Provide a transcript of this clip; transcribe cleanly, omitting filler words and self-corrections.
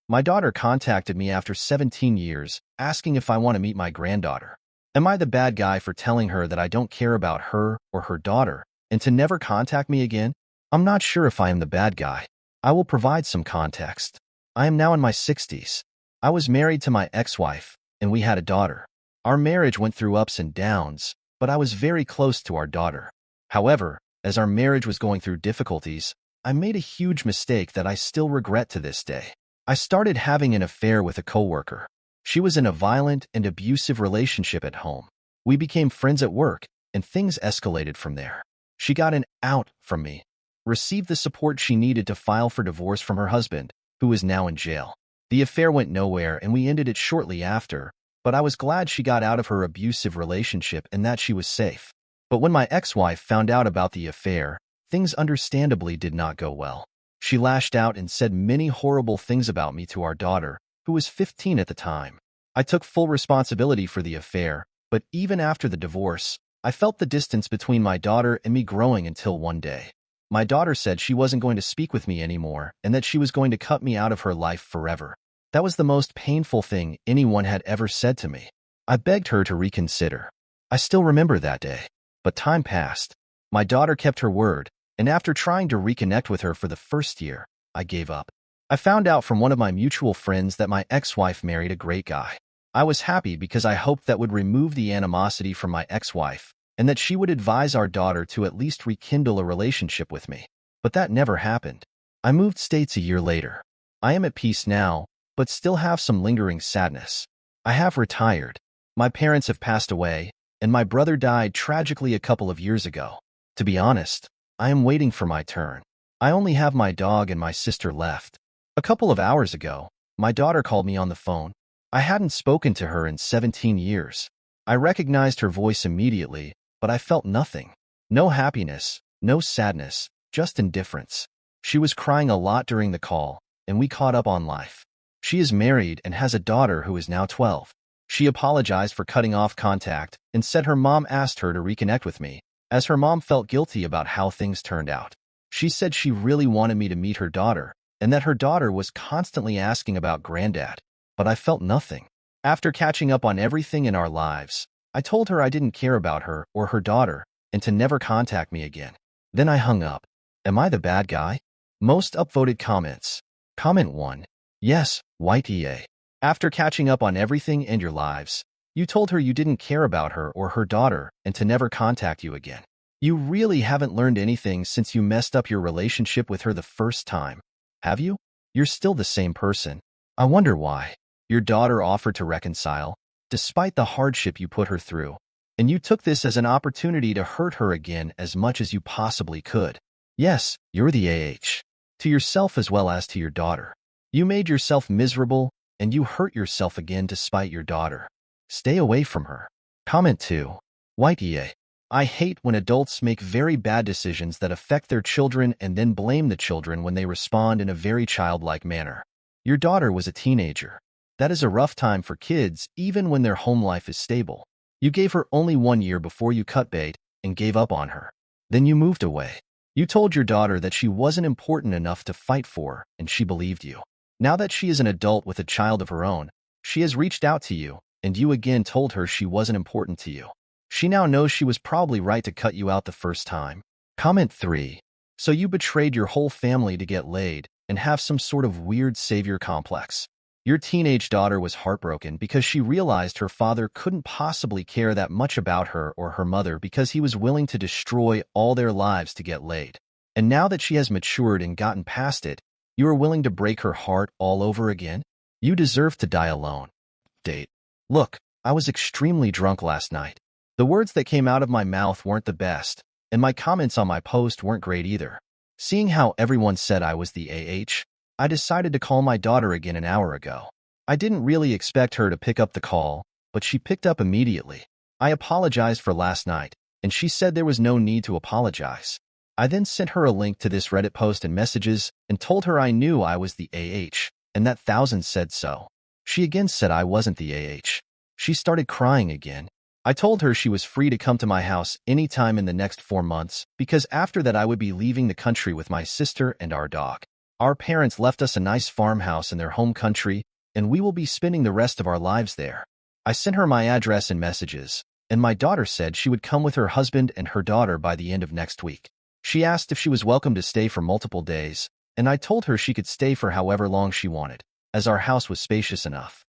My daughter contacted me after 17 years, asking if I want to meet my granddaughter. Am I the bad guy for telling her that I don't care about her or her daughter and to never contact me again? I'm not sure if I am the bad guy. I will provide some context. I am now in my 60s. I was married to my ex-wife, and we had a daughter. Our marriage went through ups and downs, but I was very close to our daughter. However, as our marriage was going through difficulties, I made a huge mistake that I still regret to this day. I started having an affair with a coworker. She was in a violent and abusive relationship at home. We became friends at work, and things escalated from there. She got an out from me, received the support she needed to file for divorce from her husband, who is now in jail. The affair went nowhere and we ended it shortly after, but I was glad she got out of her abusive relationship and that she was safe. But when my ex-wife found out about the affair, things understandably did not go well. She lashed out and said many horrible things about me to our daughter, who was 15 at the time. I took full responsibility for the affair, but even after the divorce, I felt the distance between my daughter and me growing until one day. My daughter said she wasn't going to speak with me anymore and that she was going to cut me out of her life forever. That was the most painful thing anyone had ever said to me. I begged her to reconsider. I still remember that day. But time passed. My daughter kept her word, and after trying to reconnect with her for the first year, I gave up. I found out from one of my mutual friends that my ex-wife married a great guy. I was happy because I hoped that would remove the animosity from my ex-wife and that she would advise our daughter to at least rekindle a relationship with me. But that never happened. I moved states a year later. I am at peace now, but still have some lingering sadness. I have retired. My parents have passed away, and my brother died tragically a couple of years ago. To be honest, I am waiting for my turn. I only have my dog and my sister left. A couple of hours ago, my daughter called me on the phone. I hadn't spoken to her in 17 years. I recognized her voice immediately, but I felt nothing. No happiness, no sadness, just indifference. She was crying a lot during the call, and we caught up on life. She is married and has a daughter who is now 12. She apologized for cutting off contact and said her mom asked her to reconnect with me, as her mom felt guilty about how things turned out. She said she really wanted me to meet her daughter, and that her daughter was constantly asking about granddad, but I felt nothing. After catching up on everything in our lives, I told her I didn't care about her or her daughter and to never contact me again. Then I hung up. Am I the bad guy? Most upvoted comments. Comment 1. Yes, white EA. After catching up on everything in your lives, you told her you didn't care about her or her daughter and to never contact you again. You really haven't learned anything since you messed up your relationship with her the first time, have you? You're still the same person. I wonder why. Your daughter offered to reconcile, despite the hardship you put her through, and you took this as an opportunity to hurt her again as much as you possibly could. Yes, you're the AH. To yourself as well as to your daughter. You made yourself miserable, and you hurt yourself again despite your daughter. Stay away from her. Comment 2. White EA. I hate when adults make very bad decisions that affect their children and then blame the children when they respond in a very childlike manner. Your daughter was a teenager. That is a rough time for kids even when their home life is stable. You gave her only 1 year before you cut bait and gave up on her. Then you moved away. You told your daughter that she wasn't important enough to fight for, and she believed you. Now that she is an adult with a child of her own, she has reached out to you, and you again told her she wasn't important to you. She now knows she was probably right to cut you out the first time. Comment 3. So you betrayed your whole family to get laid and have some sort of weird savior complex. Your teenage daughter was heartbroken because she realized her father couldn't possibly care that much about her or her mother because he was willing to destroy all their lives to get laid. And now that she has matured and gotten past it, you are willing to break her heart all over again? You deserve to die alone. Date. Look, I was extremely drunk last night. The words that came out of my mouth weren't the best, and my comments on my post weren't great either. Seeing how everyone said I was the AH, I decided to call my daughter again an hour ago. I didn't really expect her to pick up the call, but she picked up immediately. I apologized for last night, and she said there was no need to apologize. I then sent her a link to this Reddit post and messages and told her I knew I was the AH, and that thousands said so. She again said I wasn't the AH. She started crying again. I told her she was free to come to my house anytime in the next 4 months because after that I would be leaving the country with my sister and our dog. Our parents left us a nice farmhouse in their home country, and we will be spending the rest of our lives there. I sent her my address and messages, and my daughter said she would come with her husband and her daughter by the end of next week. She asked if she was welcome to stay for multiple days, and I told her she could stay for however long she wanted, as our house was spacious enough.